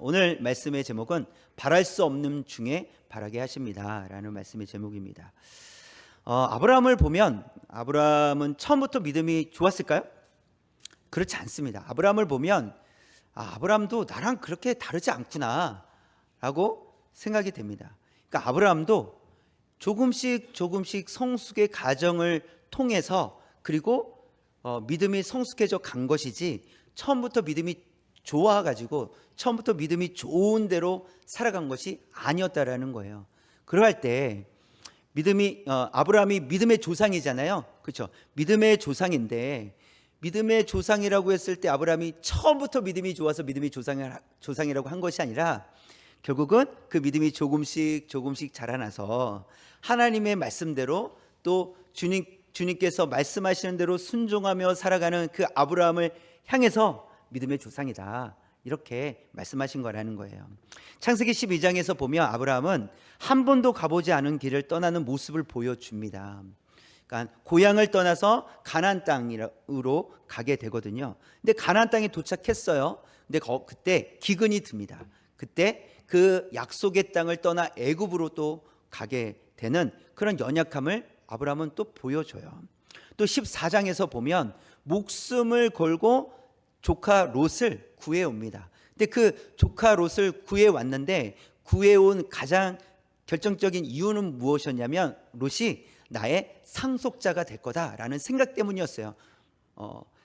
오늘 말씀의 제목은 바랄 수 없는 중에 바라게 하십니다 라는 말씀의 제목입니다. 아브라함을 보면 아브라함은 처음부터 믿음이 좋았을까요? 그렇지 않습니다. 아브라함을 보면 아브라함도 나랑 그렇게 다르지 않구나 라고 생각이 됩니다. 그러니까 아브라함도 조금씩 성숙의 과정을 통해서 그리고 믿음이 성숙해져 간 것이지 처음부터 믿음이 좋아가지고 처음부터 믿음이 좋은 대로 살아간 것이 아니었다라는 거예요. 그러할 때 아브라함이 믿음의 조상이잖아요. 그렇죠? 믿음의 조상인데 믿음의 조상이라고 했을 때 아브라함이 처음부터 믿음이 좋아서 믿음의 조상이라고 한 것이 아니라 결국은 그 믿음이 조금씩 자라나서 하나님의 말씀대로 또 주님께서 말씀하시는 대로 순종하며 살아가는 그 아브라함을 향해서 믿음의 조상이다 이렇게 말씀하신 거라는 거예요. 창세기 12장에서 보면 아브라함은 한 번도 가보지 않은 길을 떠나는 모습을 보여줍니다. 그러니까 고향을 떠나서 가나안 땅으로 가게 되거든요. 근데 가나안 땅에 도착했어요. 근데 그때 기근이 듭니다. 그때 그 약속의 땅을 떠나 애굽으로 또 가게 되는 그런 연약함을 아브라함은 또 보여줘요. 또 14장에서 보면 목숨을 걸고 조카 롯을 구해옵니다. 근데 그 조카 롯을 구해왔는데 구해온 가장 결정적인 이유는 무엇이었냐면 롯이 나의 상속자가 될 거다라는 생각 때문이었어요.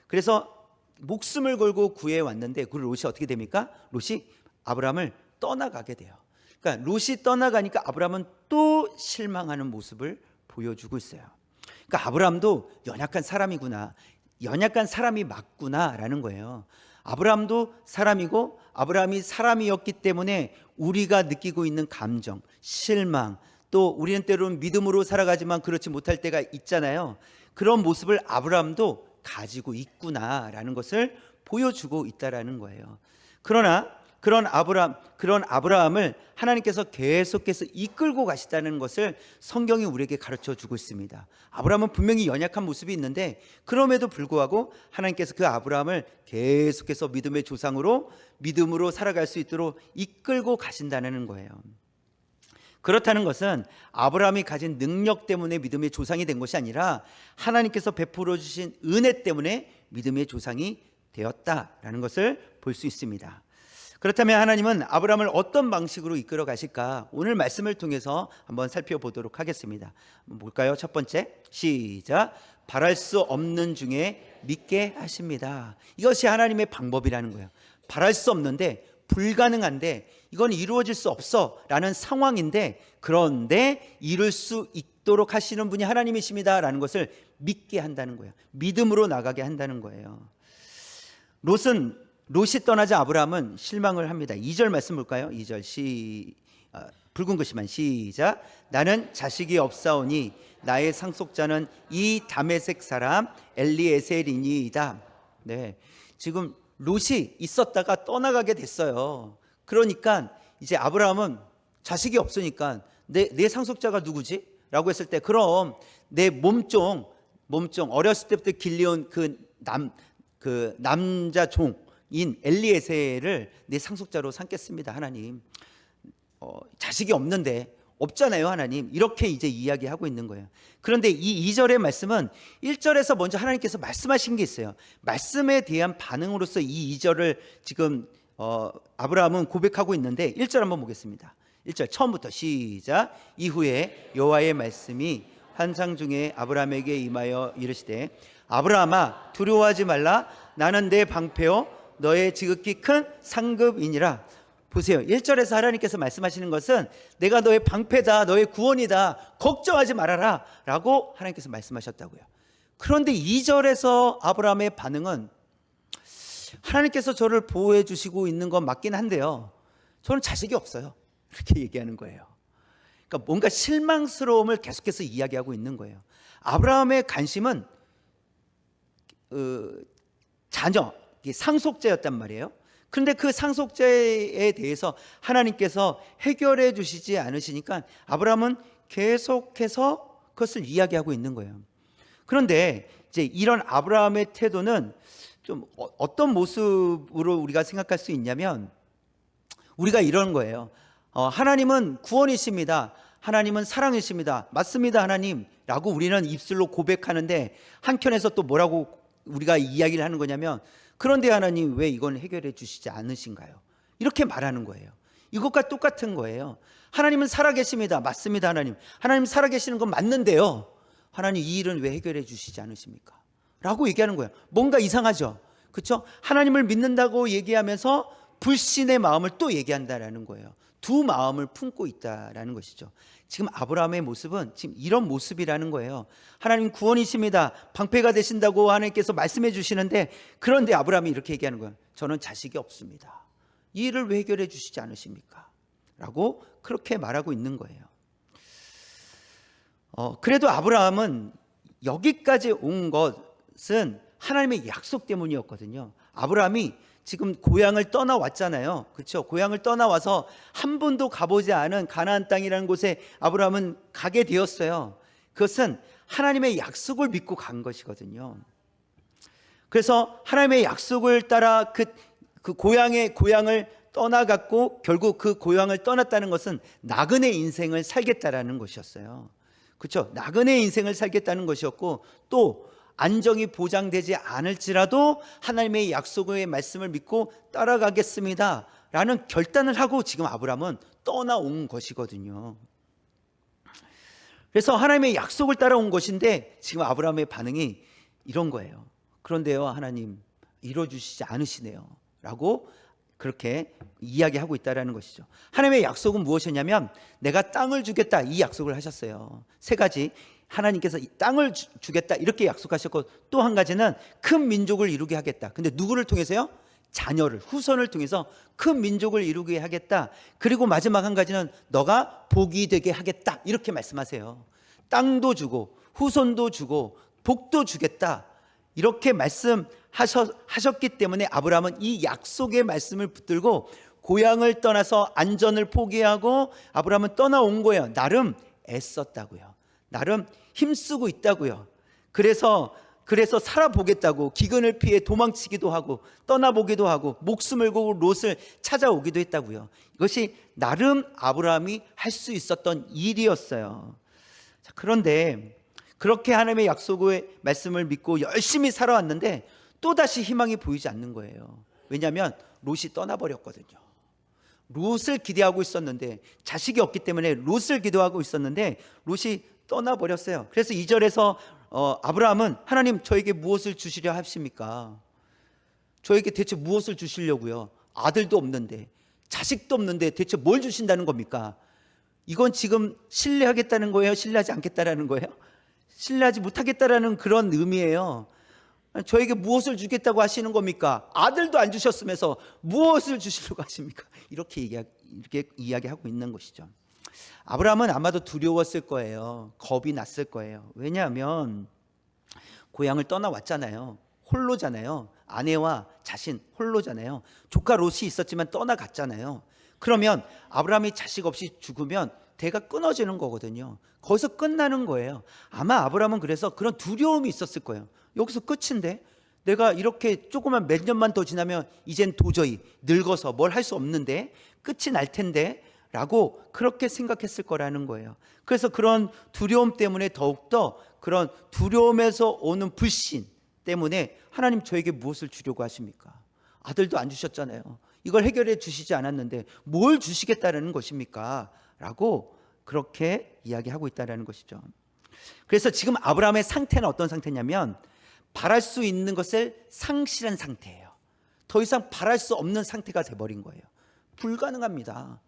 그래서 목숨을 걸고 구해왔는데 그 롯이 어떻게 됩니까? 롯이 아브라함을 떠나가게 돼요. 그러니까 롯이 떠나가니까 아브라함은 또 실망하는 모습을 보여주고 있어요. 그러니까 아브라함도 연약한 사람이구나, 연약한 사람이 맞구나라는 거예요. 아브라함도 사람이고 아브라함이 사람이었기 때문에 우리가 느끼고 있는 감정, 실망, 또 우리는 때로는 믿음으로 살아가지만 그렇지 못할 때가 있잖아요. 그런 모습을 아브라함도 가지고 있구나라는 것을 보여주고 있다라는 거예요. 그러나 그런 아브라함을 하나님께서 계속해서 이끌고 가시다는 것을 성경이 우리에게 가르쳐 주고 있습니다. 아브라함은 분명히 연약한 모습이 있는데 그럼에도 불구하고 하나님께서 그 아브라함을 계속해서 믿음의 조상으로 믿음으로 살아갈 수 있도록 이끌고 가신다는 거예요. 그렇다는 것은 아브라함이 가진 능력 때문에 믿음의 조상이 된 것이 아니라 하나님께서 베풀어 주신 은혜 때문에 믿음의 조상이 되었다라는 것을 볼 수 있습니다. 그렇다면 하나님은 아브라함을 어떤 방식으로 이끌어 가실까? 오늘 말씀을 통해서 한번 살펴보도록 하겠습니다. 볼까요? 첫 번째, 시작. 바랄 수 없는 중에 믿게 하십니다. 이것이 하나님의 방법이라는 거예요. 바랄 수 없는데, 불가능한데, 이건 이루어질 수 없어 라는 상황인데, 그런데 이룰 수 있도록 하시는 분이 하나님이십니다 라는 것을 믿게 한다는 거예요. 믿음으로 나가게 한다는 거예요. 롯이 떠나자 아브라함은 실망을 합니다. 2절 말씀 볼까요? 2절 붉은 글씨만 시작. 나는 자식이 없사오니 나의 상속자는 이 다메섹 사람 엘리에셀이니이다. 네, 지금 롯이 있었다가 떠나가게 됐어요. 그러니까 이제 아브라함은 자식이 없으니까 내 상속자가 누구지? 라고 했을 때 그럼 내 몸종 어렸을 때부터 길려온 그 남자 종인 엘리에셀을 내 상속자로 삼겠습니다. 하나님, 자식이 없잖아요 하나님. 이렇게 이제 이야기하고 있는 거예요. 그런데 이 2절의 말씀은 1절에서 먼저 하나님께서 말씀하신 게 있어요. 말씀에 대한 반응으로서 이 2절을 지금 아브라함은 고백하고 있는데 1절 한번 보겠습니다. 1절 처음부터 시작. 이후에 여호와의 말씀이 환상 중에 아브라함에게 임하여 이르시되 아브라함아 두려워하지 말라. 나는 내 방패요 너의 지극히 큰 상급이니라. 보세요. 1절에서 하나님께서 말씀하시는 것은 내가 너의 방패다, 너의 구원이다, 걱정하지 말아라 라고 하나님께서 말씀하셨다고요. 그런데 2절에서 아브라함의 반응은 하나님께서 저를 보호해 주시고 있는 건 맞긴 한데요, 저는 자식이 없어요, 이렇게 얘기하는 거예요. 그러니까 뭔가 실망스러움을 계속해서 이야기하고 있는 거예요. 아브라함의 관심은 자녀, 상속자였단 말이에요. 그런데 그 상속자에 대해서 하나님께서 해결해 주시지 않으시니까 아브라함은 계속해서 그것을 이야기하고 있는 거예요. 그런데 이제 이런 아브라함의 태도는 좀 어떤 모습으로 우리가 생각할 수 있냐면, 우리가 이런 거예요. 하나님은 구원이십니다. 하나님은 사랑이십니다. 맞습니다, 하나님. 라고 우리는 입술로 고백하는데 한켠에서 또 뭐라고 우리가 이야기를 하는 거냐면, 그런데 하나님 왜 이건 해결해 주시지 않으신가요? 이렇게 말하는 거예요. 이것과 똑같은 거예요. 하나님은 살아계십니다. 맞습니다, 하나님. 하나님 살아계시는 건 맞는데요, 하나님 이 일은 왜 해결해 주시지 않으십니까? 라고 얘기하는 거예요. 뭔가 이상하죠? 그렇죠? 하나님을 믿는다고 얘기하면서 불신의 마음을 또 얘기한다라는 거예요. 두 마음을 품고 있다라는 것이죠. 지금 아브라함의 모습은 지금 이런 모습이라는 거예요. 하나님 구원이십니다. 방패가 되신다고 하나님께서 말씀해 주시는데, 그런데 아브라함이 이렇게 얘기하는 거예요. 저는 자식이 없습니다. 이 일을 왜 해결해 주시지 않으십니까? 라고 그렇게 말하고 있는 거예요. 그래도 아브라함은 여기까지 온 것은 하나님의 약속 때문이었거든요. 아브라함이 지금 고향을 떠나왔잖아요. 그렇죠? 고향을 떠나와서 한 번도 가보지 않은 가나안 땅이라는 곳에 아브라함은 가게 되었어요. 그것은 하나님의 약속을 믿고 간 것이거든요. 그래서 하나님의 약속을 따라 그 고향을 떠나갔고, 결국 그 고향을 떠났다는 것은 나그네 인생을 살겠다라는 것이었어요. 그렇죠? 나그네 인생을 살겠다는 것이었고, 또 안정이 보장되지 않을지라도 하나님의 약속의 말씀을 믿고 따라가겠습니다 라는 결단을 하고 지금 아브라함은 떠나온 것이거든요. 그래서 하나님의 약속을 따라온 것인데 지금 아브라함의 반응이 이런 거예요. 그런데요, 하나님 이뤄주시지 않으시네요 라고 그렇게 이야기하고 있다는 것이죠. 하나님의 약속은 무엇이냐면, 내가 땅을 주겠다, 이 약속을 하셨어요. 세 가지. 하나님께서 이 땅을 주겠다 이렇게 약속하셨고, 또 한 가지는 큰 민족을 이루게 하겠다. 근데 누구를 통해서요? 자녀를, 후손을 통해서 큰 민족을 이루게 하겠다. 그리고 마지막 한 가지는 너가 복이 되게 하겠다, 이렇게 말씀하세요. 땅도 주고 후손도 주고 복도 주겠다, 이렇게 말씀하셨기 때문에 아브라함은 이 약속의 말씀을 붙들고 고향을 떠나서 안전을 포기하고 아브라함은 떠나온 거예요. 나름 애썼다고요. 나름 힘쓰고 있다고요. 그래서 살아보겠다고 기근을 피해 도망치기도 하고 떠나보기도 하고 목숨을 걸고 롯을 찾아오기도 했다고요. 이것이 나름 아브라함이 할 수 있었던 일이었어요. 자, 그런데 그렇게 하나님의 약속의 말씀을 믿고 열심히 살아왔는데 또다시 희망이 보이지 않는 거예요. 왜냐하면 롯이 떠나버렸거든요. 롯을 기대하고 있었는데, 자식이 없기 때문에 롯을 기도하고 있었는데 롯이 떠나버렸어요. 그래서 2절에서 아브라함은 하나님 저에게 무엇을 주시려 하십니까? 저에게 대체 무엇을 주시려고요? 아들도 없는데 자식도 없는데 대체 뭘 주신다는 겁니까? 이건 지금 신뢰하겠다는 거예요? 신뢰하지 않겠다라는 거예요? 신뢰하지 못하겠다라는 그런 의미예요. 저에게 무엇을 주겠다고 하시는 겁니까? 아들도 안 주셨으면서 무엇을 주시려고 하십니까? 이렇게 이야기하고 있는 것이죠. 아브라함은 아마도 두려웠을 거예요. 겁이 났을 거예요. 왜냐하면 고향을 떠나왔잖아요. 홀로잖아요. 아내와 자신 홀로잖아요. 조카 롯이 있었지만 떠나갔잖아요. 그러면 아브라함이 자식 없이 죽으면 대가 끊어지는 거거든요. 거기서 끝나는 거예요. 아마 아브라함은 그래서 그런 두려움이 있었을 거예요. 여기서 끝인데, 내가 이렇게 조금만 몇 년만 더 지나면 이젠 도저히 늙어서 뭘 할 수 없는데 끝이 날 텐데 라고 그렇게 생각했을 거라는 거예요. 그래서 그런 두려움 때문에 더욱더, 그런 두려움에서 오는 불신 때문에 하나님 저에게 무엇을 주려고 하십니까? 아들도 안 주셨잖아요. 이걸 해결해 주시지 않았는데 뭘 주시겠다는 것입니까? 라고 그렇게 이야기하고 있다는 것이죠. 그래서 지금 아브라함의 상태는 어떤 상태냐면, 바랄 수 있는 것을 상실한 상태예요. 더 이상 바랄 수 없는 상태가 돼버린 거예요. 불가능합니다.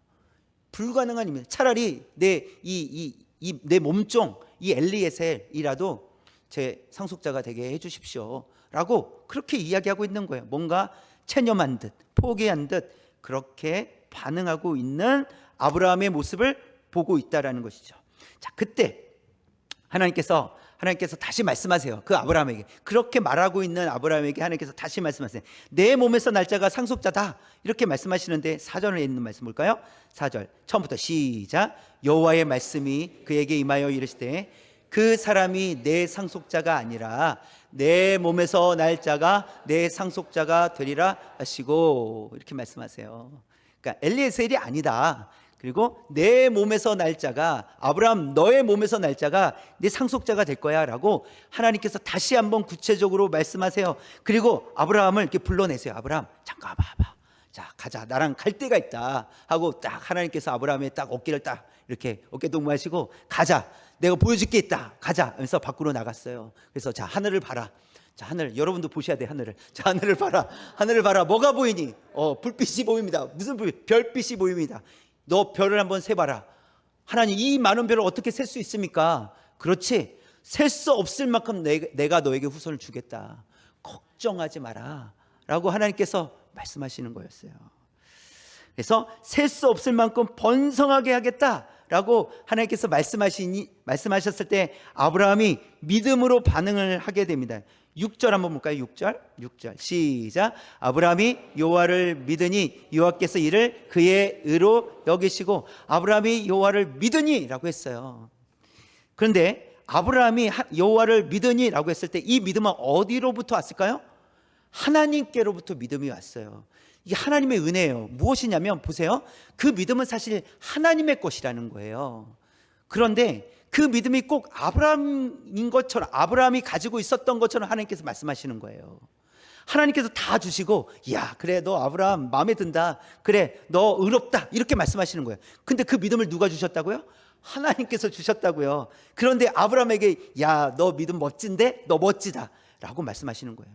불가능한 일입니다. 차라리 내 몸종 이 엘리에셀이라도 제 상속자가 되게 해주십시오 라고 그렇게 이야기하고 있는 거예요. 뭔가 체념한 듯 포기한 듯 그렇게 반응하고 있는 아브라함의 모습을 보고 있다라는 것이죠. 자, 그때 하나님께서 다시 말씀하세요. 그 아브라함에게, 그렇게 말하고 있는 아브라함에게 하나님께서 다시 말씀하세요. 내 몸에서 날 자가 상속자다, 이렇게 말씀하시는데 4절에 있는 말씀 볼까요? 4절 처음부터 시작. 여호와의 말씀이 그에게 임하여 이르시되 그 사람이 내 상속자가 아니라 내 몸에서 날 자가 내 상속자가 되리라 하시고 이렇게 말씀하세요. 그러니까 엘리에셀이 아니다. 그리고 내 몸에서 날 자가, 아브라함 너의 몸에서 날 자가 네 상속자가 될 거야 라고 하나님께서 다시 한번 구체적으로 말씀하세요. 그리고 아브라함을 이렇게 불러내세요. 아브라함 잠깐 봐봐, 자 가자, 나랑 갈 데가 있다 하고 딱 하나님께서 아브라함의 딱 어깨를 딱 이렇게 어깨 동무하시고 가자, 내가 보여줄 게 있다, 가자 하면서 밖으로 나갔어요. 그래서 자 하늘을 봐라. 자 하늘, 여러분도 보셔야 돼. 하늘을. 자 하늘을 봐라. 하늘을 봐라. 뭐가 보이니? 불빛이 보입니다. 무슨 불빛? 별빛이 보입니다. 너 별을 한번 세봐라. 하나님, 이 많은 별을 어떻게 셀 수 있습니까? 그렇지, 셀 수 없을 만큼 내가 너에게 후손을 주겠다. 걱정하지 마라 라고 하나님께서 말씀하시는 거였어요. 그래서 셀 수 없을 만큼 번성하게 하겠다 라고 하나님께서 말씀하셨을 때 아브라함이 믿음으로 반응을 하게 됩니다. 6절 한번 볼까요? 6절 시작. 아브라함이 여호와를 믿으니 여호와께서 이를 그의 의로 여기시고, 아브라함이 여호와를 믿으니 라고 했어요. 그런데 아브라함이 여호와를 믿으니 라고 했을 때 이 믿음은 어디로부터 왔을까요? 하나님께로부터 믿음이 왔어요. 이게 하나님의 은혜예요. 무엇이냐면 보세요, 그 믿음은 사실 하나님의 것이라는 거예요. 그런데 그 믿음이 꼭 아브라함인 것처럼, 아브라함이 가지고 있었던 것처럼 하나님께서 말씀하시는 거예요. 하나님께서 다 주시고, 야 그래 너 아브라함 마음에 든다, 그래 너 의롭다, 이렇게 말씀하시는 거예요. 근데 그 믿음을 누가 주셨다고요? 하나님께서 주셨다고요. 그런데 아브라함에게 야 너 믿음 멋진데, 너 멋지다 라고 말씀하시는 거예요.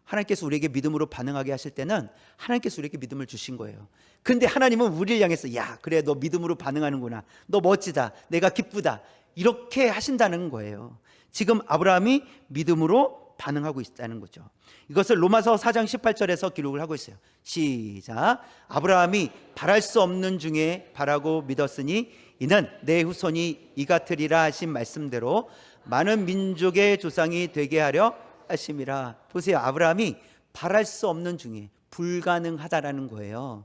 하나님께서 우리에게 믿음으로 반응하게 하실 때는 하나님께서 우리에게 믿음을 주신 거예요. 근데 하나님은 우리를 향해서 야 그래 너 믿음으로 반응하는구나, 너 멋지다, 내가 기쁘다, 이렇게 하신다는 거예요. 지금 아브라함이 믿음으로 반응하고 있다는 거죠. 이것을 로마서 4장 18절에서 기록을 하고 있어요. 시작. 아브라함이 바랄 수 없는 중에 바라고 믿었으니 이는 내 후손이 이 같으리라 하신 말씀대로 많은 민족의 조상이 되게 하려 하심이라. 보세요, 아브라함이 바랄 수 없는 중에, 불가능하다라는 거예요.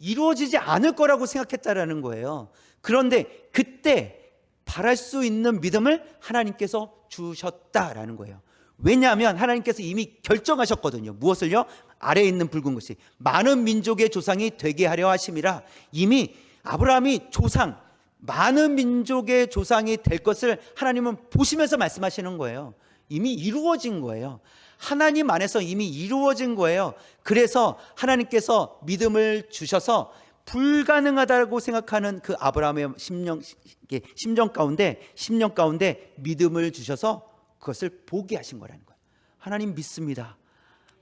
이루어지지 않을 거라고 생각했다라는 거예요. 그런데 그때 바랄 수 있는 믿음을 하나님께서 주셨다라는 거예요. 왜냐하면 하나님께서 이미 결정하셨거든요. 무엇을요? 아래에 있는 붉은 것이 많은 민족의 조상이 되게 하려 하심이라. 이미 아브라함이 조상, 많은 민족의 조상이 될 것을 하나님은 보시면서 말씀하시는 거예요. 이미 이루어진 거예요. 하나님 안에서 이미 이루어진 거예요. 그래서 하나님께서 믿음을 주셔서 불가능하다고 생각하는 그 아브라함의 심정 가운데 믿음을 주셔서 그것을 보게 하신 거라는 거예요. 하나님 믿습니다,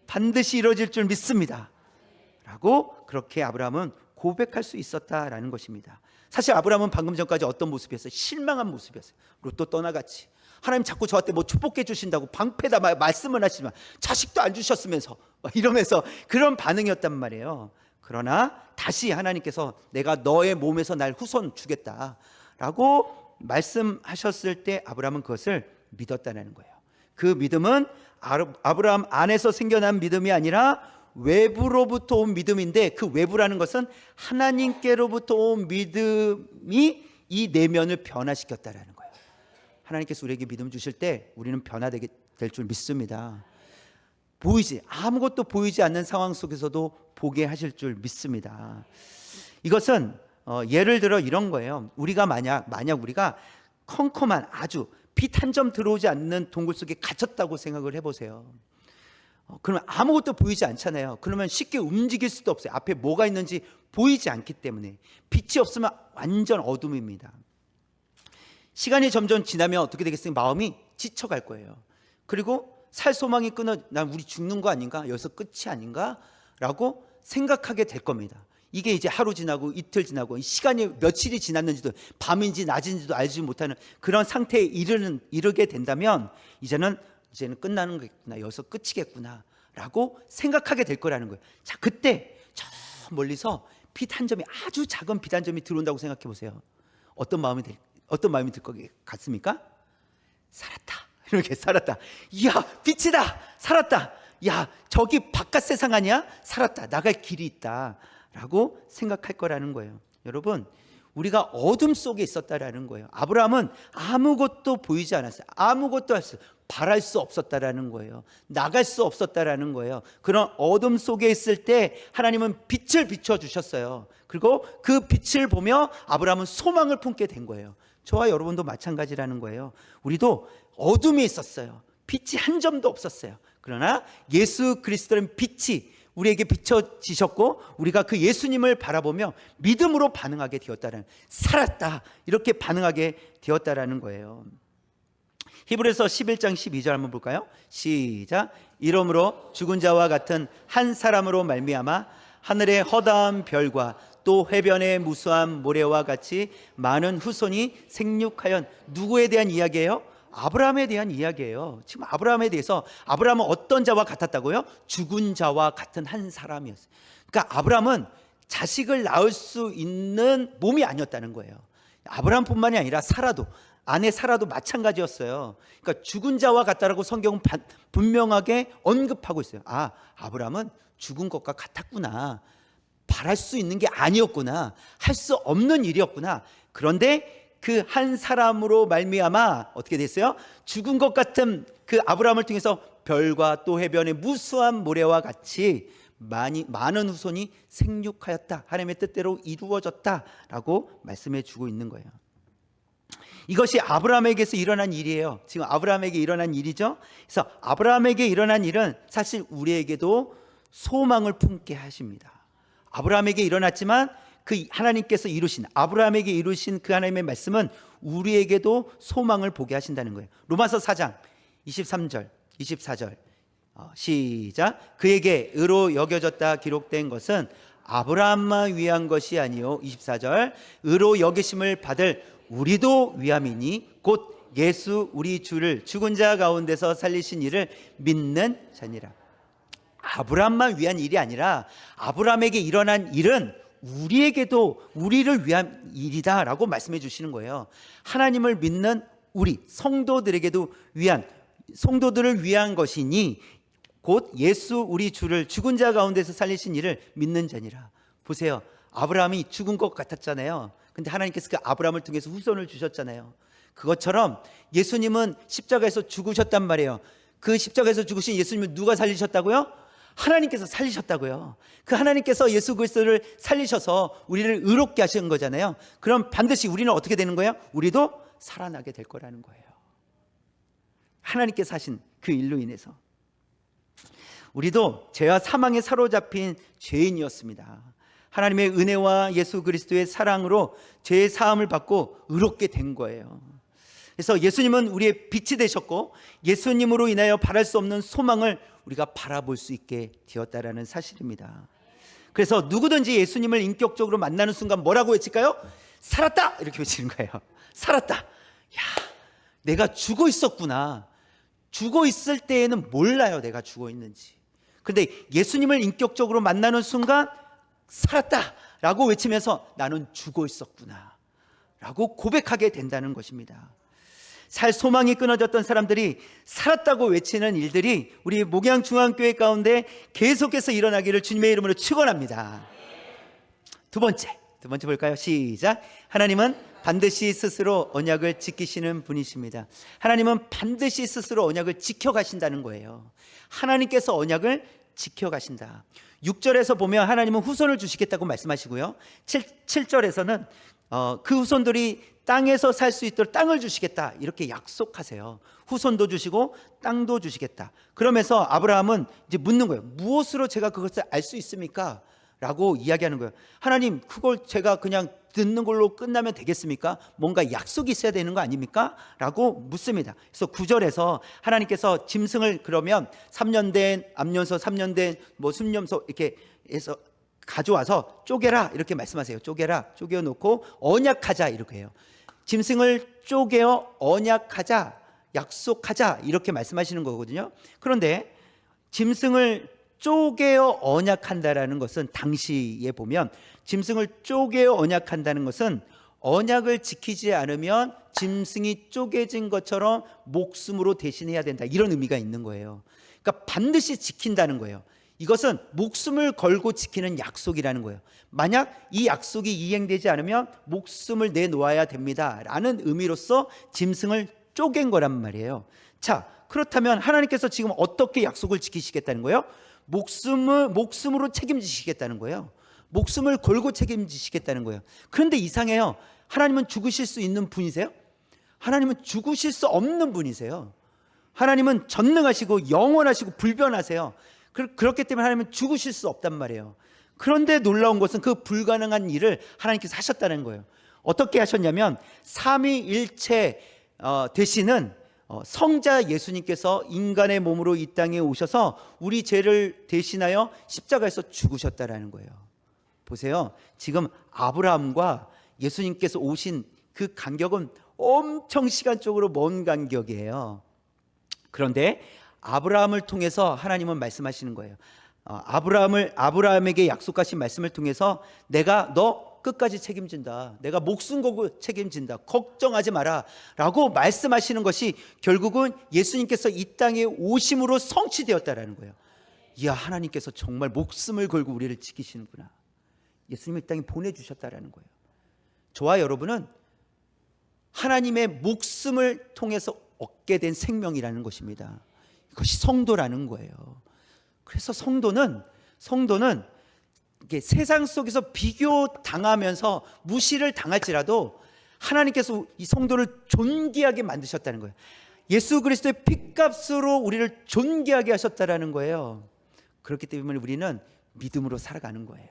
반드시 이루어질 줄 믿습니다 라고 그렇게 아브라함은 고백할 수 있었다라는 것입니다. 사실 아브라함은 방금 전까지 어떤 모습이었어요? 실망한 모습이었어요. 로또 떠나갔지. 하나님 자꾸 저한테 뭐 축복해 주신다고 방패다 말씀을 하시지만 자식도 안 주셨으면서 이러면서 그런 반응이었단 말이에요. 그러나 다시 하나님께서 내가 너의 몸에서 날 후손 주겠다라고 말씀하셨을 때 아브라함은 그것을 믿었다는 거예요. 그 믿음은 아브라함 안에서 생겨난 믿음이 아니라 외부로부터 온 믿음인데, 그 외부라는 것은 하나님께로부터 온 믿음이 이 내면을 변화시켰다라는 거예요. 하나님께서 우리에게 믿음 주실 때 우리는 변화되게 될 줄 믿습니다. 아무것도 보이지 않는 상황 속에서도 보게 하실 줄 믿습니다. 이것은 예를 들어 이런 거예요. 우리가 만약 우리가 컴컴한 아주 빛 한 점 들어오지 않는 동굴 속에 갇혔다고 생각을 해보세요. 그러면 아무것도 보이지 않잖아요. 그러면 쉽게 움직일 수도 없어요. 앞에 뭐가 있는지 보이지 않기 때문에. 빛이 없으면 완전 어둠입니다. 시간이 점점 지나면 어떻게 되겠습니까? 마음이 지쳐갈 거예요. 그리고 살 소망이 난 우리 죽는 거 아닌가? 여기서 끝이 아닌가? 라고 생각하게 될 겁니다. 이게 이제 하루 지나고 이틀 지나고 시간이 며칠이 지났는지도, 밤인지 낮인지도 알지 못하는 그런 상태에 이르게 된다면 이제는 끝나는 거겠구나, 여기서 끝이겠구나 라고 생각하게 될 거라는 거예요. 자, 그때 저 멀리서 빛 한 점이, 아주 작은 빛 한 점이 들어온다고 생각해 보세요. 어떤 마음이 들 것 같습니까? 살았다, 이렇게 살았다. 이야, 빛이다, 살았다. 야, 저기 바깥 세상 아니야? 살았다, 나갈 길이 있다 라고 생각할 거라는 거예요. 여러분, 우리가 어둠 속에 있었다라는 거예요. 아브라함은 아무것도 보이지 않았어요. 아무것도 없어요. 바랄 수 없었다라는 거예요. 나갈 수 없었다라는 거예요. 그런 어둠 속에 있을 때 하나님은 빛을 비춰 주셨어요. 그리고 그 빛을 보며 아브라함은 소망을 품게 된 거예요. 저와 여러분도 마찬가지라는 거예요. 우리도 어둠이 있었어요. 빛이 한 점도 없었어요. 그러나 예수 그리스도는 빛이 우리에게 비춰지셨고 우리가 그 예수님을 바라보며 믿음으로 반응하게 되었다는, 살았다 이렇게 반응하게 되었다라는 거예요. 히브리서 11장 12절 한번 볼까요? 시작. 이러므로 죽은 자와 같은 한 사람으로 말미암아 하늘의 허다한 별과 또 해변의 무수한 모래와 같이 많은 후손이 생육하여. 누구에 대한 이야기예요? 아브라함에 대한 이야기예요. 지금 아브라함에 대해서, 아브라함은 어떤 자와 같았다고요? 죽은 자와 같은 한 사람이었어요. 그러니까 아브라함은 자식을 낳을 수 있는 몸이 아니었다는 거예요. 아브라함뿐만이 아니라 사라도, 아내 사라도 마찬가지였어요. 그러니까 죽은 자와 같다라고 성경은 분명하게 언급하고 있어요. 아, 아브라함은 죽은 것과 같았구나. 바랄 수 있는 게 아니었구나. 할 수 없는 일이었구나. 그런데 그 한 사람으로 말미암아 어떻게 됐어요? 죽은 것 같은 그 아브라함을 통해서 별과 또 해변의 무수한 모래와 같이 많은 후손이 생육하였다. 하나님의 뜻대로 이루어졌다라고 말씀해 주고 있는 거예요. 이것이 아브라함에게서 일어난 일이에요. 지금 아브라함에게 일어난 일이죠. 그래서 아브라함에게 일어난 일은 사실 우리에게도 소망을 품게 하십니다. 아브라함에게 일어났지만 그 하나님께서 이루신, 아브라함에게 이루신 그 하나님의 말씀은 우리에게도 소망을 보게 하신다는 거예요. 로마서 4장 23절 24절 시작. 그에게 의로 여겨졌다 기록된 것은 아브라함만 위한 것이 아니요 24절 의로 여기심을 받을 우리도 위함이니 곧 예수 우리 주를 죽은 자 가운데서 살리신 이를 믿는 자니라. 아브라함만 위한 일이 아니라 아브라함에게 일어난 일은 우리에게도 우리를 위한 일이다라고 말씀해 주시는 거예요. 하나님을 믿는 우리 성도들에게도 위한, 성도들을 위한 것이니 곧 예수 우리 주를 죽은 자 가운데서 살리신 이를 믿는 자니라. 보세요. 아브라함이 죽은 것 같았잖아요. 근데 하나님께서 그 아브라함을 통해서 후손을 주셨잖아요. 그것처럼 예수님은 십자가에서 죽으셨단 말이에요. 그 십자가에서 죽으신 예수님을 누가 살리셨다고요? 하나님께서 살리셨다고요. 그 하나님께서 예수 그리스도를 살리셔서 우리를 의롭게 하신 거잖아요. 그럼 반드시 우리는 어떻게 되는 거예요? 우리도 살아나게 될 거라는 거예요. 하나님께서 하신 그 일로 인해서 우리도 죄와 사망에 사로잡힌 죄인이었습니다. 하나님의 은혜와 예수 그리스도의 사랑으로 죄의 사함을 받고 의롭게 된 거예요. 그래서 예수님은 우리의 빛이 되셨고 예수님으로 인하여 바랄 수 없는 소망을 우리가 바라볼 수 있게 되었다라는 사실입니다. 그래서 누구든지 예수님을 인격적으로 만나는 순간 뭐라고 외칠까요? 살았다! 이렇게 외치는 거예요. 살았다! 야, 내가 죽어 있었구나. 죽어 있을 때에는 몰라요, 내가 죽어 있는지. 그런데 예수님을 인격적으로 만나는 순간 살았다! 라고 외치면서 나는 죽어 있었구나 라고 고백하게 된다는 것입니다. 살 소망이 끊어졌던 사람들이 살았다고 외치는 일들이 우리 목양중앙교회 가운데 계속해서 일어나기를 주님의 이름으로 축원합니다. 두 번째 볼까요? 시작. 하나님은 반드시 스스로 언약을 지키시는 분이십니다. 하나님은 반드시 스스로 언약을 지켜가신다는 거예요. 하나님께서 언약을 지켜가신다. 6절에서 보면 하나님은 후손을 주시겠다고 말씀하시고요. 7절에서는 그 후손들이 땅에서 살 수 있도록 땅을 주시겠다 이렇게 약속하세요. 후손도 주시고 땅도 주시겠다. 그러면서 아브라함은 이제 묻는 거예요. 무엇으로 제가 그것을 알 수 있습니까? 라고 이야기하는 거예요. 하나님, 그걸 제가 그냥 듣는 걸로 끝나면 되겠습니까? 뭔가 약속이 있어야 되는 거 아닙니까? 라고 묻습니다. 그래서 9절에서 하나님께서 짐승을 그러면 3년 된 암염소, 3년 된 순염소 이렇게 해서 가져와서 쪼개라 이렇게 말씀하세요. 쪼개라, 쪼개어 놓고 언약하자 이렇게 해요. 짐승을 쪼개어 언약하자, 약속하자 이렇게 말씀하시는 거거든요. 그런데 짐승을 쪼개어 언약한다라는 것은 당시에 보면 짐승을 쪼개어 언약한다는 것은 언약을 지키지 않으면 짐승이 쪼개진 것처럼 목숨으로 대신해야 된다 이런 의미가 있는 거예요. 그러니까 반드시 지킨다는 거예요. 이것은 목숨을 걸고 지키는 약속이라는 거예요. 만약 이 약속이 이행되지 않으면 목숨을 내놓아야 됩니다 라는 의미로서 짐승을 쪼갠 거란 말이에요. 자, 그렇다면 하나님께서 지금 어떻게 약속을 지키시겠다는 거예요? 목숨으로 책임지시겠다는 거예요. 목숨을 걸고 책임지시겠다는 거예요. 그런데 이상해요. 하나님은 죽으실 수 있는 분이세요? 하나님은 죽으실 수 없는 분이세요. 하나님은 전능하시고 영원하시고 불변하세요. 그렇기 때문에 하나님은 죽으실 수 없단 말이에요. 그런데 놀라운 것은 그 불가능한 일을 하나님께서 하셨다는 거예요. 어떻게 하셨냐면 삼위일체 되시는 성자 예수님께서 인간의 몸으로 이 땅에 오셔서 우리 죄를 대신하여 십자가에서 죽으셨다라는 거예요. 보세요. 지금 아브라함과 예수님께서 오신 그 간격은 엄청 시간적으로 먼 간격이에요. 그런데 아브라함을 통해서 하나님은 말씀하시는 거예요. 아브라함에게 약속하신 말씀을 통해서 내가 너 끝까지 책임진다. 내가 목숨 걸고 책임진다. 걱정하지 마라 라고 말씀하시는 것이 결국은 예수님께서 이 땅에 오심으로 성취되었다라는 거예요. 이야, 하나님께서 정말 목숨을 걸고 우리를 지키시는구나. 예수님을 이 땅에 보내주셨다라는 거예요. 저와 여러분은 하나님의 목숨을 통해서 얻게 된 생명이라는 것입니다. 이것이 성도라는 거예요. 그래서 성도는 이게 세상 속에서 비교당하면서 무시를 당할지라도 하나님께서 이 성도를 존귀하게 만드셨다는 거예요. 예수 그리스도의 핏값으로 우리를 존귀하게 하셨다라는 거예요. 그렇기 때문에 우리는 믿음으로 살아가는 거예요.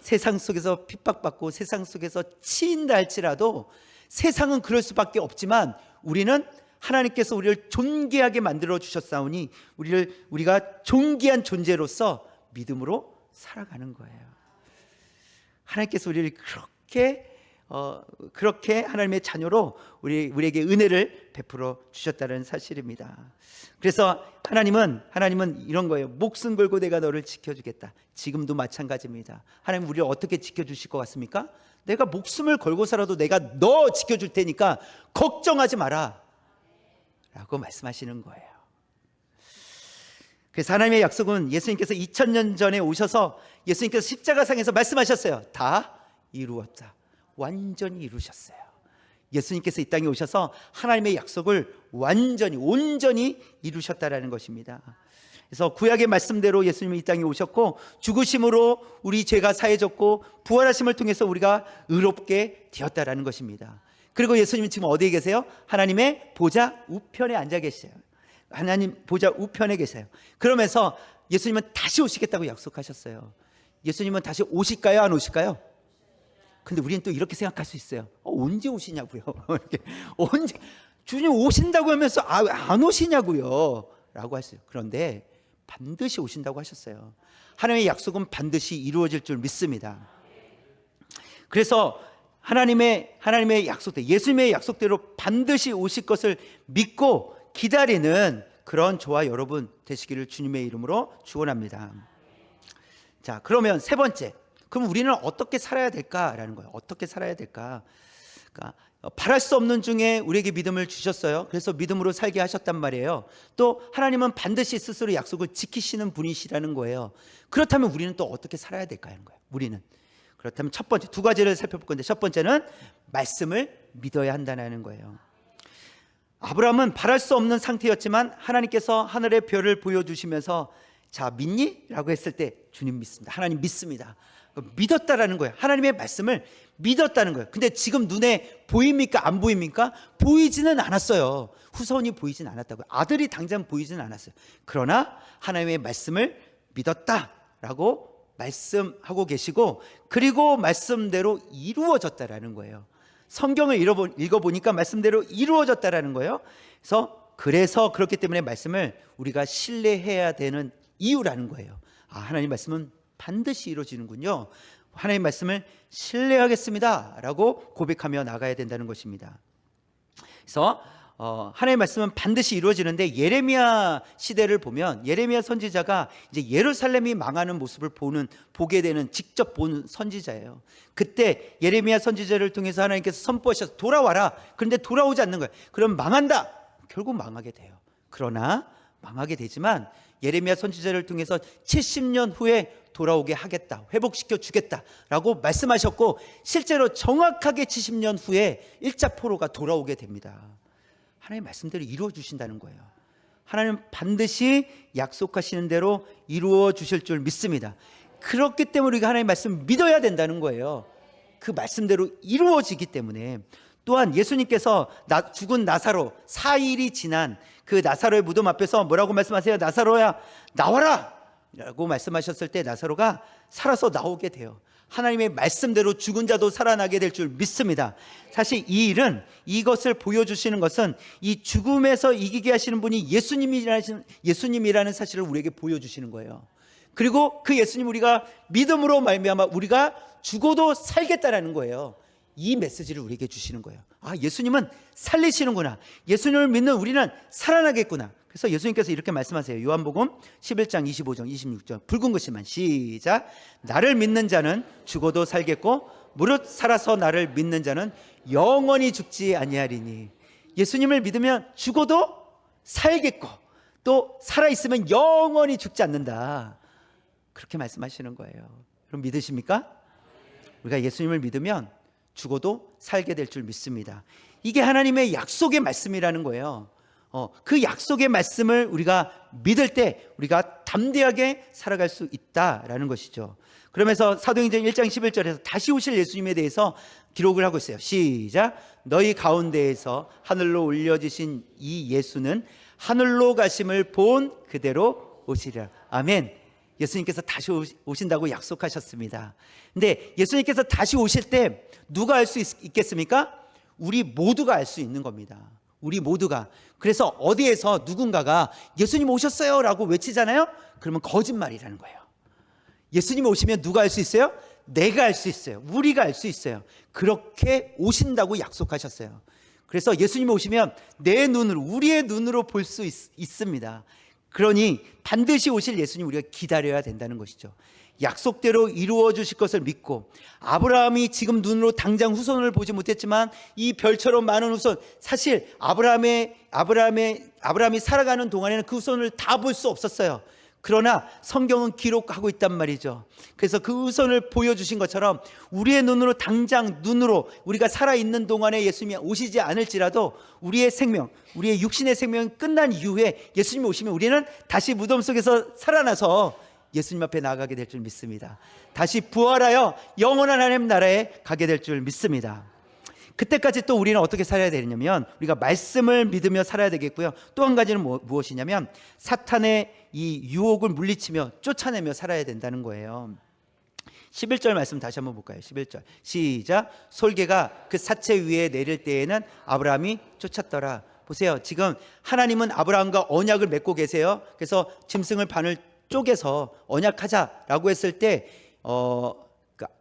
세상 속에서 핍박받고 세상 속에서 치인다 할지라도 세상은 그럴 수밖에 없지만 우리는 하나님께서 우리를 존귀하게 만들어 주셨사오니 우리가 존귀한 존재로서 믿음으로 살아가는 거예요. 하나님께서 우리를 그렇게 하나님의 자녀로 우리에게 은혜를 베풀어 주셨다는 사실입니다. 그래서 하나님은 이런 거예요. 목숨 걸고 내가 너를 지켜주겠다. 지금도 마찬가지입니다. 하나님 우리를 어떻게 지켜주실 것 같습니까? 내가 목숨을 걸고서라도 내가 너 지켜줄 테니까 걱정하지 마라 라고 말씀하시는 거예요. 그래서 하나님의 약속은 예수님께서 2000년 전에 오셔서 예수님께서 십자가상에서 말씀하셨어요. 다 이루었다. 완전히 이루셨어요. 예수님께서 이 땅에 오셔서 하나님의 약속을 온전히 이루셨다라는 것입니다. 그래서 구약의 말씀대로 예수님이 이 땅에 오셨고 죽으심으로 우리 죄가 사해졌고 부활하심을 통해서 우리가 의롭게 되었다라는 것입니다. 그리고 예수님은 지금 어디에 계세요? 하나님의 보좌 우편에 앉아 계세요. 하나님 보좌 우편에 계세요. 그러면서 예수님은 다시 오시겠다고 약속하셨어요. 예수님은 다시 오실까요? 안 오실까요? 근데 우리는 또 이렇게 생각할 수 있어요. 언제 오시냐고요? 언제 주님 오신다고 하면서 안 오시냐고요? 라고 하셨어요. 그런데 반드시 오신다고 하셨어요. 하나님의 약속은 반드시 이루어질 줄 믿습니다. 그래서 하나님의 약속대로, 예수님의 약속대로 반드시 오실 것을 믿고 기다리는 그런 저와 여러분 되시기를 주님의 이름으로 축원합니다. 자, 그러면 세 번째, 그럼 우리는 어떻게 살아야 될까라는 거예요. 어떻게 살아야 될까? 그러니까 바랄 수 없는 중에 우리에게 믿음을 주셨어요. 그래서 믿음으로 살게 하셨단 말이에요. 또 하나님은 반드시 스스로 약속을 지키시는 분이시라는 거예요. 그렇다면 우리는 또 어떻게 살아야 될까 하는 거예요. 그렇다면 첫 번째, 두 가지를 살펴볼 건데, 첫 번째는 말씀을 믿어야 한다는 거예요. 아브라함은 바랄 수 없는 상태였지만 하나님께서 하늘의 별을 보여주시면서 자, 믿니? 라고 했을 때 주님 믿습니다. 하나님 믿습니다. 믿었다라는 거예요. 하나님의 말씀을 믿었다는 거예요. 근데 지금 눈에 보입니까? 안 보입니까? 보이지는 않았어요. 후손이 보이진 않았다고요. 아들이 당장 보이지는 않았어요. 그러나 하나님의 말씀을 믿었다라고 말씀하고 계시고, 그리고 말씀대로 이루어졌다라는 거예요. 성경을 읽어보니까 말씀대로 이루어졌다라는 거예요. 그래서 그렇기 때문에 말씀을 우리가 신뢰해야 되는 이유라는 거예요. 하나님 말씀은 반드시 이루어지는군요. 하나님 말씀을 신뢰하겠습니다 라고 고백하며 나가야 된다는 것입니다. 그래서 하나님의 말씀은 반드시 이루어지는데, 예레미야 시대를 보면 예레미야 선지자가 이제 예루살렘이 망하는 모습을 보게 되는, 직접 본 선지자예요. 그때 예레미야 선지자를 통해서 하나님께서 선포하셔서 돌아와라. 그런데 돌아오지 않는 거예요. 그럼 망한다. 결국 망하게 돼요. 그러나 망하게 되지만 예레미야 선지자를 통해서 70년 후에 돌아오게 하겠다, 회복시켜 주겠다라고 말씀하셨고, 실제로 정확하게 70년 후에 1차 포로가 돌아오게 됩니다. 하나님의 말씀대로 이루어 주신다는 거예요. 하나님은 반드시 약속하시는 대로 이루어 주실 줄 믿습니다. 그렇기 때문에 우리가 하나님의 말씀을 믿어야 된다는 거예요. 그 말씀대로 이루어지기 때문에. 또한 예수님께서 죽은 나사로 4일이 지난 그 나사로의 무덤 앞에서 뭐라고 말씀하세요? 나사로야 나와라 라고 말씀하셨을 때 나사로가 살아서 나오게 돼요. 하나님의 말씀대로 죽은 자도 살아나게 될 줄 믿습니다. 사실 이 일은, 이것을 보여주시는 것은 이 죽음에서 이기게 하시는 분이 예수님이라는 사실을 우리에게 보여주시는 거예요. 그리고 그 예수님 우리가 믿음으로 말미암아 우리가 죽어도 살겠다라는 거예요. 이 메시지를 우리에게 주시는 거예요. 아, 예수님은 살리시는구나. 예수님을 믿는 우리는 살아나겠구나. 그래서 예수님께서 이렇게 말씀하세요. 요한복음 11장 25절 26절 붉은 글씨만 시작. 나를 믿는 자는 죽어도 살겠고 무릇 살아서 나를 믿는 자는 영원히 죽지 아니하리니. 예수님을 믿으면 죽어도 살겠고 또 살아있으면 영원히 죽지 않는다. 그렇게 말씀하시는 거예요. 그럼 믿으십니까? 우리가 예수님을 믿으면 죽어도 살게 될 줄 믿습니다. 이게 하나님의 약속의 말씀이라는 거예요. 그 약속의 말씀을 우리가 믿을 때 우리가 담대하게 살아갈 수 있다라는 것이죠. 그러면서 사도행전 1장 11절에서 다시 오실 예수님에 대해서 기록을 하고 있어요. 시작. 너희 가운데에서 하늘로 올려지신 이 예수는 하늘로 가심을 본 그대로 오시리라. 아멘. 예수님께서 다시 오신다고 약속하셨습니다. 근데 예수님께서 다시 오실 때 누가 알 수 있겠습니까? 우리 모두가 알 수 있는 겁니다. 우리 모두가. 그래서 어디에서 누군가가 예수님 오셨어요 라고 외치잖아요. 그러면 거짓말이라는 거예요. 예수님 오시면 누가 알 수 있어요? 내가 알 수 있어요. 우리가 알 수 있어요. 그렇게 오신다고 약속하셨어요. 그래서 예수님 오시면 내 눈으로, 우리의 눈으로 볼 수 있습니다. 그러니 반드시 오실 예수님 우리가 기다려야 된다는 것이죠. 약속대로 이루어 주실 것을 믿고, 아브라함이 지금 눈으로 당장 후손을 보지 못했지만 이 별처럼 많은 후손, 사실 아브라함이 살아가는 동안에는 그 후손을 다 볼 수 없었어요. 그러나 성경은 기록하고 있단 말이죠. 그래서 그 후손을 보여주신 것처럼 우리의 눈으로, 당장 눈으로 우리가 살아있는 동안에 예수님이 오시지 않을지라도 우리의 생명, 우리의 육신의 생명이 끝난 이후에 예수님이 오시면 우리는 다시 무덤 속에서 살아나서 예수님 앞에 나아가게 될 줄 믿습니다. 다시 부활하여 영원한 하나님 나라에 가게 될 줄 믿습니다. 그때까지 또 우리는 어떻게 살아야 되냐면 우리가 말씀을 믿으며 살아야 되겠고요. 또 한 가지는 무엇이냐면 사탄의 이 유혹을 물리치며 쫓아내며 살아야 된다는 거예요. 11절 말씀 다시 한번 볼까요? 11절 시작. 솔개가 그 사체 위에 내릴 때에는 아브라함이 쫓았더라. 보세요. 지금 하나님은 아브라함과 언약을 맺고 계세요. 그래서 짐승을 반을 쪼개서 언약하자라고 했을 때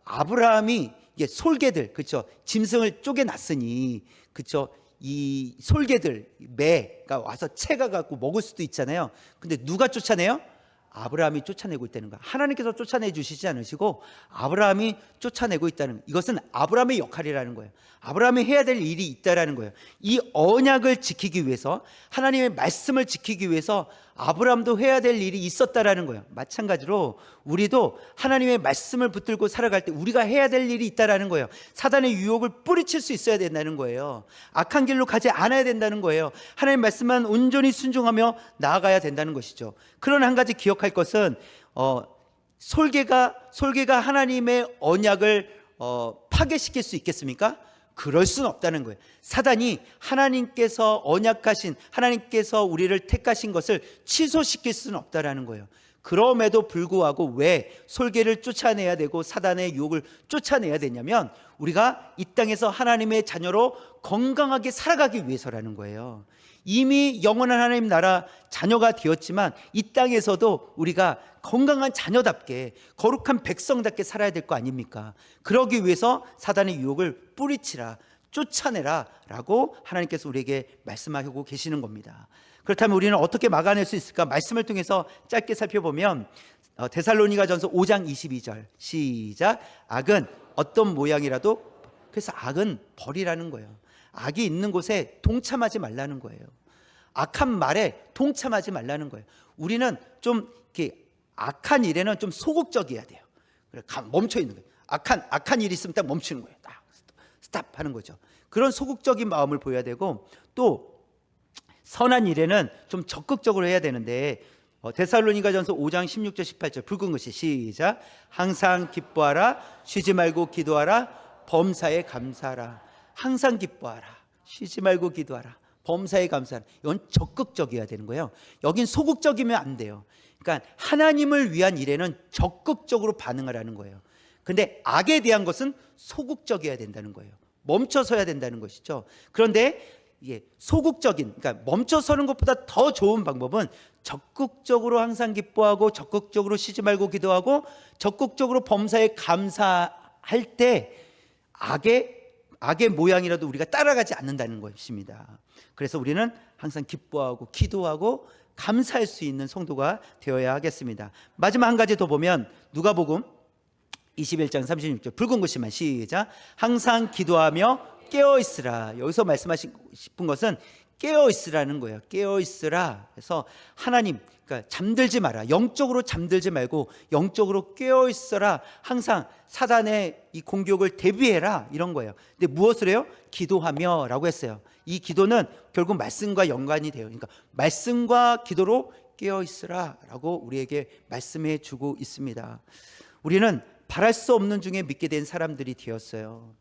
아브라함이 이게 솔개들, 그렇죠? 짐승을 쪼개놨으니, 그렇죠? 이 솔개들, 매가 와서 채가 갖고 먹을 수도 있잖아요. 근데 누가 쫓아내요? 아브라함이 쫓아내고 있다는 거야. 하나님께서 쫓아내 주시지 않으시고 아브라함이 쫓아내고 있다는, 이것은 아브라함의 역할이라는 거예요. 아브라함이 해야 될 일이 있다라는 거예요. 이 언약을 지키기 위해서, 하나님의 말씀을 지키기 위해서 아브라함도 해야 될 일이 있었다라는 거예요. 마찬가지로 우리도 하나님의 말씀을 붙들고 살아갈 때 우리가 해야 될 일이 있다라는 거예요. 사단의 유혹을 뿌리칠 수 있어야 된다는 거예요. 악한 길로 가지 않아야 된다는 거예요. 하나님의 말씀만 온전히 순종하며 나아가야 된다는 것이죠. 그러나 한 가지 기억할 것은 솔개가 하나님의 언약을 파괴시킬 수 있겠습니까? 그럴 수는 없다는 거예요. 사단이 하나님께서 언약하신, 하나님께서 우리를 택하신 것을 취소시킬 수는 없다라는 거예요. 그럼에도 불구하고 왜 솔개를 쫓아내야 되고 사단의 유혹을 쫓아내야 되냐면 우리가 이 땅에서 하나님의 자녀로 건강하게 살아가기 위해서라는 거예요. 이미 영원한 하나님 나라 자녀가 되었지만 이 땅에서도 우리가 건강한 자녀답게, 거룩한 백성답게 살아야 될 거 아닙니까? 그러기 위해서 사단의 유혹을 뿌리치라, 쫓아내라 라고 하나님께서 우리에게 말씀하고 계시는 겁니다. 그렇다면 우리는 어떻게 막아낼 수 있을까? 말씀을 통해서 짧게 살펴보면 데살로니가전서 5장 22절 시작. 악은 어떤 모양이라도, 그래서 악은 버리라는 거예요. 악이 있는 곳에 동참하지 말라는 거예요. 악한 말에 동참하지 말라는 거예요. 우리는 좀 이렇게 악한 일에는 좀 소극적이어야 돼요. 그래, 멈춰 있는 거예요. 악한 일이 있으면 딱 멈추는 거예요. 딱 스탑하는 거죠. 그런 소극적인 마음을 보여야 되고, 또 선한 일에는 좀 적극적으로 해야 되는데 데살로니가전서 5장 16절 18절 붉은 글씨 시작. 항상 기뻐하라 쉬지 말고 기도하라 범사에 감사하라. 항상 기뻐하라 쉬지 말고 기도하라 범사에 감사하라. 이건 적극적이어야 되는 거예요. 여긴 소극적이면 안 돼요. 그러니까 하나님을 위한 일에는 적극적으로 반응하라는 거예요. 근데 악에 대한 것은 소극적이어야 된다는 거예요. 멈춰서야 된다는 것이죠. 그런데 이게 소극적인, 그러니까 멈춰서는 것보다 더 좋은 방법은 적극적으로 항상 기뻐하고 적극적으로 쉬지 말고 기도하고 적극적으로 범사에 감사할 때 악의 모양이라도 우리가 따라가지 않는다는 것입니다. 그래서 우리는 항상 기뻐하고 기도하고 감사할 수 있는 성도가 되어야 하겠습니다. 마지막 한 가지 더 보면 누가복음 21장 36절 붉은 글씨만 시작. 항상 기도하며 깨어있으라. 여기서 말씀하시고 싶은 것은 깨어있으라는 거예요. 깨어있으라. 그래서 하나님, 그러니까 잠들지 마라. 영적으로 잠들지 말고 영적으로 깨어있어라. 항상 사단의 이 공격을 대비해라. 이런 거예요. 근데 무엇을 해요? 기도하며 라고 했어요. 이 기도는 결국 말씀과 연관이 돼요. 그러니까 말씀과 기도로 깨어있으라 라고 우리에게 말씀해 주고 있습니다. 우리는 바랄 수 없는 중에 믿게 된 사람들이 되었어요.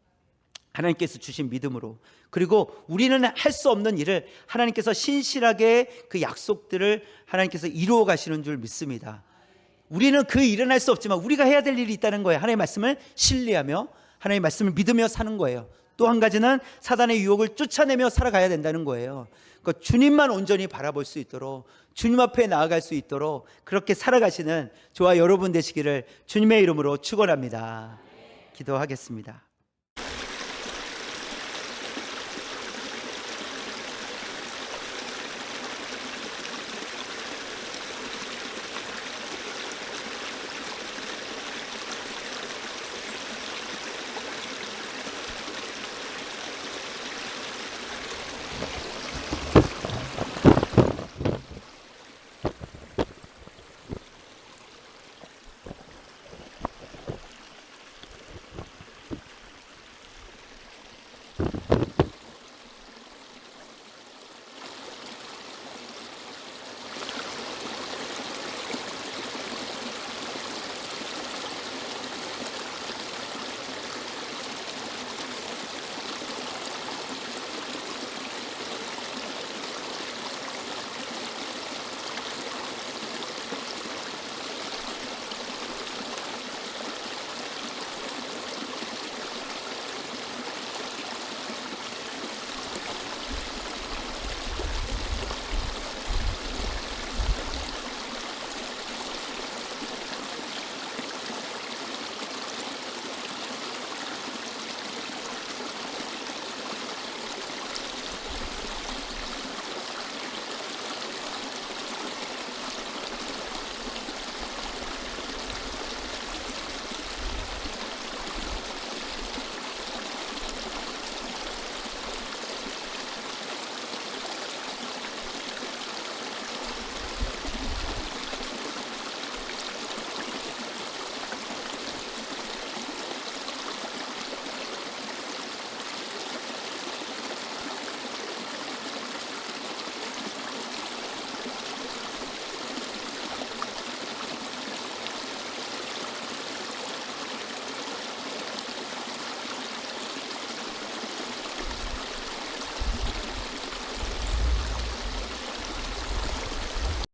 하나님께서 주신 믿음으로. 그리고 우리는 할 수 없는 일을 하나님께서 신실하게 그 약속들을 하나님께서 이루어 가시는 줄 믿습니다. 우리는 그 일은 할 수 없지만 우리가 해야 될 일이 있다는 거예요. 하나님의 말씀을 신뢰하며 하나님의 말씀을 믿으며 사는 거예요. 또 한 가지는 사단의 유혹을 쫓아내며 살아가야 된다는 거예요. 그러니까 주님만 온전히 바라볼 수 있도록 주님 앞에 나아갈 수 있도록 그렇게 살아가시는 저와 여러분 되시기를 주님의 이름으로 축원합니다. 기도하겠습니다.